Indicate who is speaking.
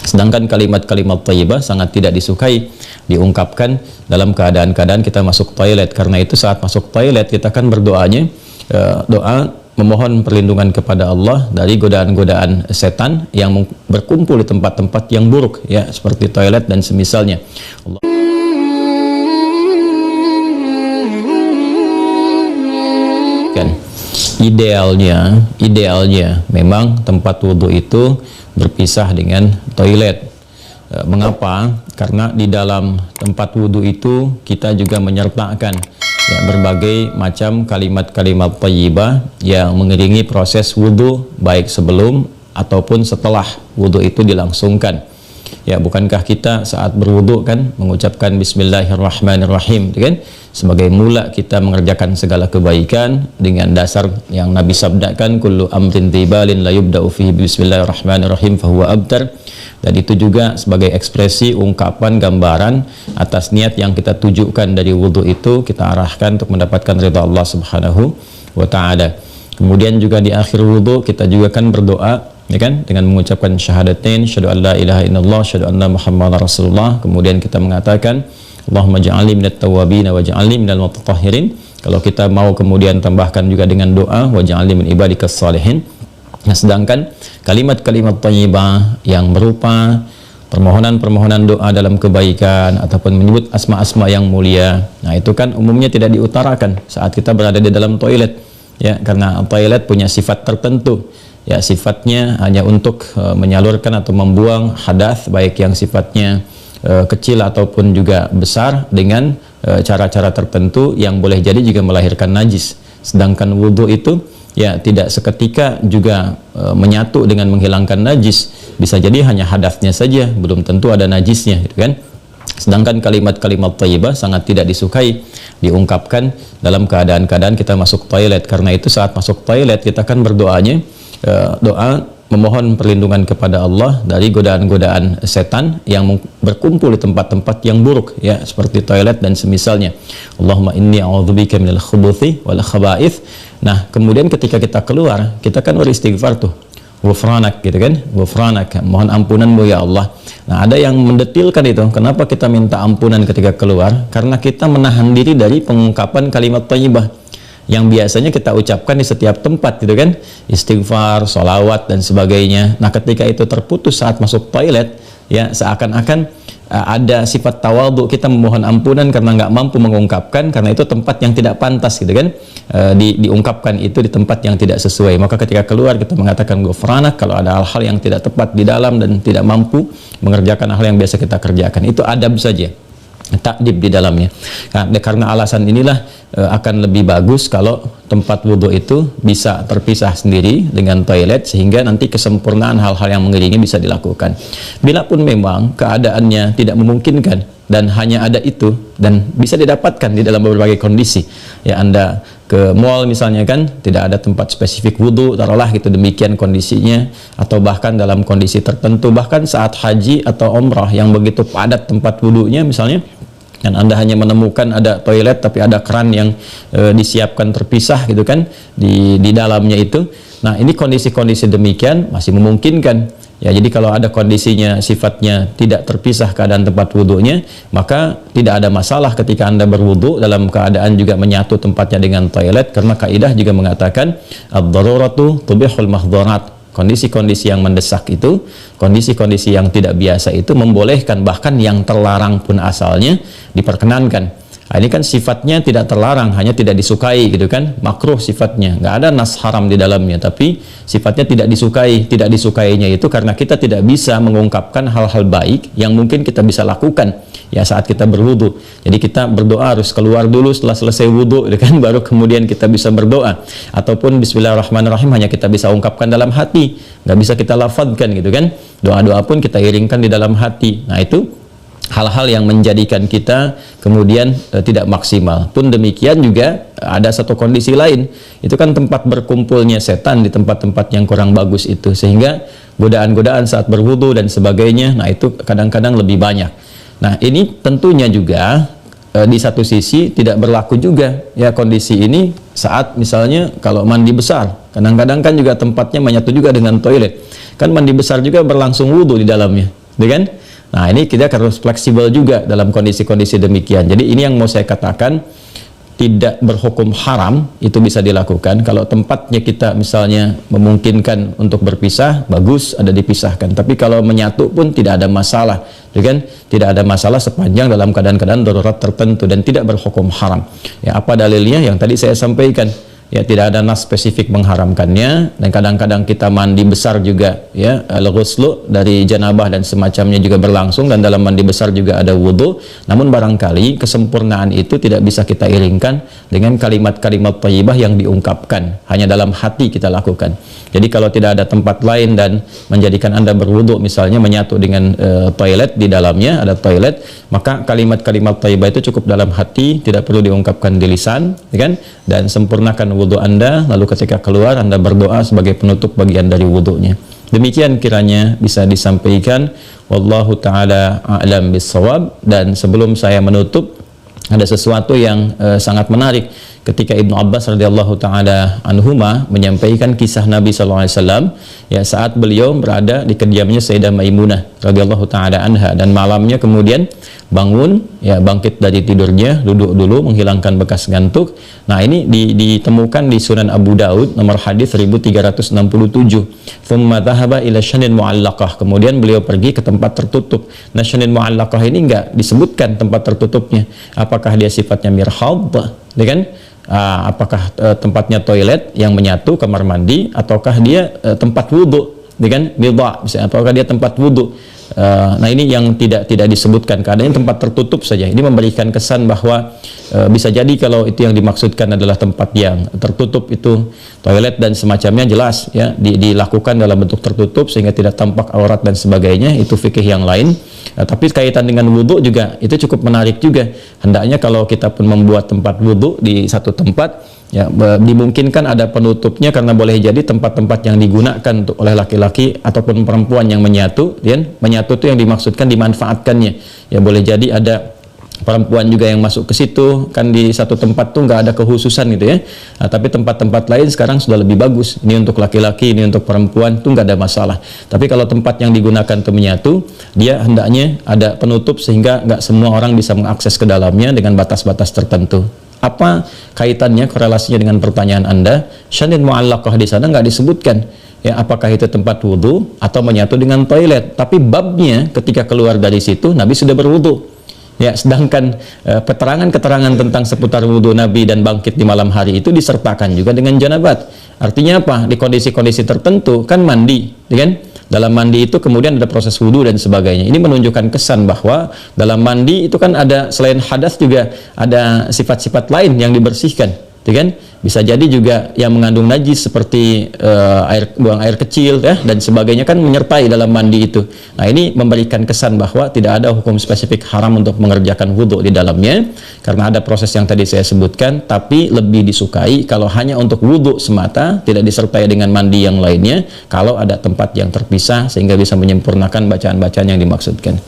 Speaker 1: Sedangkan kalimat-kalimat thayyibah sangat tidak disukai diungkapkan dalam keadaan-keadaan kita masuk toilet. Karena itu saat masuk toilet kita kan berdoanya doa memohon perlindungan kepada Allah dari godaan-godaan setan yang berkumpul di tempat-tempat yang buruk, ya, seperti toilet dan semisalnya. Idealnya memang tempat wudhu itu berpisah dengan toilet. Mengapa? Karena di dalam tempat wudhu itu kita juga menyertakan ya, berbagai macam kalimat-kalimat thayyibah yang mengiringi proses wudhu, baik sebelum ataupun setelah wudhu itu dilangsungkan. Ya, bukankah kita saat berwudhu kan mengucapkan Bismillahirrahmanirrahim, kan? Sebagai mula kita mengerjakan segala kebaikan dengan dasar yang Nabi sabdakan, kullu amrin tibalin la yubda'u fihi Bismillahirrahmanirrahim fahuwa abtar. Dan itu juga sebagai ekspresi ungkapan gambaran atas niat yang kita tujukan dari wudhu itu, kita arahkan untuk mendapatkan ridha Allah Subhanahu wa ta'ala. Kemudian juga di akhir wudhu kita juga kan berdoa, ya kan, dengan mengucapkan syahadatain, syahadu an la ilaha illallah, syahadu anna muhammadar rasulullah. Kemudian kita mengatakan Allahumma ja'alni minat tawwabin wa ja'alni minal mutatahhirin. Kalau kita mau kemudian tambahkan juga dengan doa wa ja'alni min ibadikas salihin. Nah, sedangkan kalimat-kalimat thayyibah yang berupa permohonan-permohonan doa dalam kebaikan ataupun menyebut asma-asma yang mulia, nah itu kan umumnya tidak diutarakan saat kita berada di dalam toilet, ya, karena toilet punya sifat tertentu. Ya, sifatnya hanya untuk menyalurkan atau membuang hadas, baik yang sifatnya kecil ataupun juga besar, dengan cara-cara tertentu yang boleh jadi juga melahirkan najis. Sedangkan wudhu itu ya tidak seketika juga menyatu dengan menghilangkan najis, bisa jadi hanya hadasnya saja, belum tentu ada najisnya, gitu kan. Sedangkan kalimat-kalimat thayyibah sangat tidak disukai diungkapkan dalam keadaan-keadaan kita masuk toilet. Karena itu saat masuk toilet kita kan berdoanya doa memohon perlindungan kepada Allah dari godaan-godaan setan yang berkumpul di tempat-tempat yang buruk, ya, seperti toilet dan semisalnya. Allahumma inni a'udzubika minal khubuthi wal khaba'ith. Nah, kemudian ketika kita keluar, kita kan beristighfar tuh, ghufranak, gitu kan, ghufranak, mohon ampunanmu ya Allah. Nah, ada yang mendetilkan itu, kenapa kita minta ampunan ketika keluar? Karena kita menahan diri dari pengungkapan kalimat thayyibah yang biasanya kita ucapkan di setiap tempat, gitu kan, istighfar, sholawat dan sebagainya. Nah, ketika itu terputus saat masuk toilet, ya, seakan-akan ada sifat tawadhu, kita memohon ampunan karena nggak mampu mengungkapkan, karena itu tempat yang tidak pantas, gitu kan, diungkapkan itu di tempat yang tidak sesuai. Maka ketika keluar kita mengatakan ghufranak kalau ada hal-hal yang tidak tepat di dalam dan tidak mampu mengerjakan hal yang biasa kita kerjakan. Itu adab saja, takdib di dalamnya. Nah, karena alasan inilah akan lebih bagus kalau tempat wudhu itu bisa terpisah sendiri dengan toilet, sehingga nanti kesempurnaan hal-hal yang mengiringi bisa dilakukan. Bila pun memang keadaannya tidak memungkinkan dan hanya ada itu, dan bisa didapatkan di dalam berbagai kondisi, ya, Anda ke mall misalnya kan, tidak ada tempat spesifik wudhu, taruhlah gitu, demikian kondisinya, atau bahkan dalam kondisi tertentu, bahkan saat haji atau umrah yang begitu padat tempat wudhunya misalnya, dan Anda hanya menemukan ada toilet tapi ada keran yang disiapkan terpisah, gitu kan, di dalamnya itu. Nah, ini kondisi-kondisi demikian masih memungkinkan. Ya, jadi kalau ada kondisinya sifatnya tidak terpisah keadaan tempat wudhunya, maka tidak ada masalah ketika Anda berwudhu dalam keadaan juga menyatu tempatnya dengan toilet, karena kaidah juga mengatakan ad-daruratu tubihul mahdharat. Kondisi-kondisi yang mendesak itu, kondisi-kondisi yang tidak biasa itu membolehkan, bahkan yang terlarang pun asalnya diperkenankan. Nah, ini kan sifatnya tidak terlarang, hanya tidak disukai, gitu kan, makruh sifatnya, nggak ada nas haram di dalamnya, tapi sifatnya tidak disukai. Tidak disukainya itu karena kita tidak bisa mengungkapkan hal-hal baik yang mungkin kita bisa lakukan, ya, saat kita berwudu. Jadi kita berdoa harus keluar dulu setelah selesai wudu, gitu kan, baru kemudian kita bisa berdoa. Ataupun Bismillahirrahmanirrahim hanya kita bisa ungkapkan dalam hati, nggak bisa kita lafadzkan, gitu kan. Doa-doa pun kita iringkan di dalam hati. Nah, itu hal-hal yang menjadikan kita kemudian tidak maksimal. Pun demikian juga ada satu kondisi lain, itu kan tempat berkumpulnya setan di tempat-tempat yang kurang bagus itu, sehingga godaan-godaan saat berwudu dan sebagainya, nah itu kadang-kadang lebih banyak. Nah, ini tentunya juga di satu sisi tidak berlaku juga, ya, kondisi ini saat misalnya kalau mandi besar, kadang-kadang kan juga tempatnya menyatu juga dengan toilet, kan mandi besar juga berlangsung wudu di dalamnya, kan? Nah, ini kita harus fleksibel juga dalam kondisi-kondisi demikian. Jadi ini yang mau saya katakan, tidak berhukum haram itu bisa dilakukan. Kalau tempatnya kita misalnya memungkinkan untuk berpisah, bagus ada dipisahkan. Tapi kalau menyatu pun tidak ada masalah, kan? Tidak ada masalah sepanjang dalam keadaan-keadaan darurat tertentu dan tidak berhukum haram. Ya, apa dalilnya? Yang tadi saya sampaikan. Ya, tidak ada nas spesifik mengharamkannya, dan kadang-kadang kita mandi besar juga, ya, al-ghuslu dari janabah dan semacamnya juga berlangsung, dan dalam mandi besar juga ada wudu. Namun barangkali kesempurnaan itu tidak bisa kita iringkan dengan kalimat-kalimat thayyibah yang diungkapkan, hanya dalam hati kita lakukan. Jadi kalau tidak ada tempat lain dan menjadikan Anda berwudu, misalnya menyatu dengan toilet, di dalamnya ada toilet, maka kalimat-kalimat thayyibah itu cukup dalam hati, tidak perlu diungkapkan di lisan, kan? Dan sempurnakan wudu Anda, lalu ketika keluar Anda berdoa sebagai penutup bagian dari wudunya. Demikian kiranya bisa disampaikan. Wallahu ta'ala a'lam bissawab. Dan sebelum saya menutup, ada sesuatu yang sangat menarik ketika Ibnu Abbas radhiyallahu taala anhuma menyampaikan kisah Nabi SAW, ya, saat beliau berada di kediamannya Sayyidah Maimunah radhiyallahu taala anha, dan malamnya kemudian bangun, ya, bangkit dari tidurnya, duduk dulu menghilangkan bekas ngantuk. Nah, ini ditemukan di Sunan Abu Daud nomor hadis 1367. Thumma dhahaba ila syanin mu'allaqah. Kemudian beliau pergi ke tempat tertutup. Nah, syanin mu'allaqah ini enggak disebutkan tempat tertutupnya. Apakah dia sifatnya mirhad, ya kan? Apakah tempatnya toilet yang menyatu, kamar mandi, ataukah dia tempat wudhu, kan? Midha, apakah dia tempat wudhu? Nah, ini yang tidak disebutkan, keadaannya tempat tertutup saja. Ini memberikan kesan bahwa bisa jadi kalau itu yang dimaksudkan adalah tempat yang tertutup, itu toilet dan semacamnya, jelas, ya, dilakukan dalam bentuk tertutup sehingga tidak tampak aurat dan sebagainya, itu fikih yang lain. Tapi kaitan dengan wudhu juga itu cukup menarik juga. Hendaknya kalau kita pun membuat tempat wudhu di satu tempat, ya, dimungkinkan ada penutupnya, karena boleh jadi tempat-tempat yang digunakan oleh laki-laki ataupun perempuan yang menyatu, ya, menyatu itu yang dimaksudkan dimanfaatkannya. Ya, boleh jadi ada perempuan juga yang masuk ke situ, kan di satu tempat tuh nggak ada kekhususan gitu, ya. Nah, tapi tempat-tempat lain sekarang sudah lebih bagus. Ini untuk laki-laki, ini untuk perempuan, tuh nggak ada masalah. Tapi kalau tempat yang digunakan untuk menyatu, dia hendaknya ada penutup sehingga nggak semua orang bisa mengakses ke dalamnya dengan batas-batas tertentu. Apa kaitannya, korelasinya dengan pertanyaan Anda? Syanin mu'allaqah di sana nggak disebutkan, ya, apakah itu tempat wudhu atau menyatu dengan toilet. Tapi babnya ketika keluar dari situ Nabi sudah berwudhu. Ya, sedangkan keterangan-keterangan tentang seputar wudhu Nabi dan bangkit di malam hari itu disertakan juga dengan janabat. Artinya apa? Di kondisi-kondisi tertentu kan mandi, ya kan? Dalam mandi itu kemudian ada proses wudhu dan sebagainya. Ini menunjukkan kesan bahwa dalam mandi itu kan ada, selain hadas juga ada sifat-sifat lain yang dibersihkan, ya kan? Bisa jadi juga yang mengandung najis seperti buang air kecil, ya, dan sebagainya kan menyertai dalam mandi itu. Nah, ini memberikan kesan bahwa tidak ada hukum spesifik haram untuk mengerjakan wudhu di dalamnya, karena ada proses yang tadi saya sebutkan. Tapi lebih disukai kalau hanya untuk wudhu semata, tidak disertai dengan mandi yang lainnya, kalau ada tempat yang terpisah sehingga bisa menyempurnakan bacaan-bacaan yang dimaksudkan.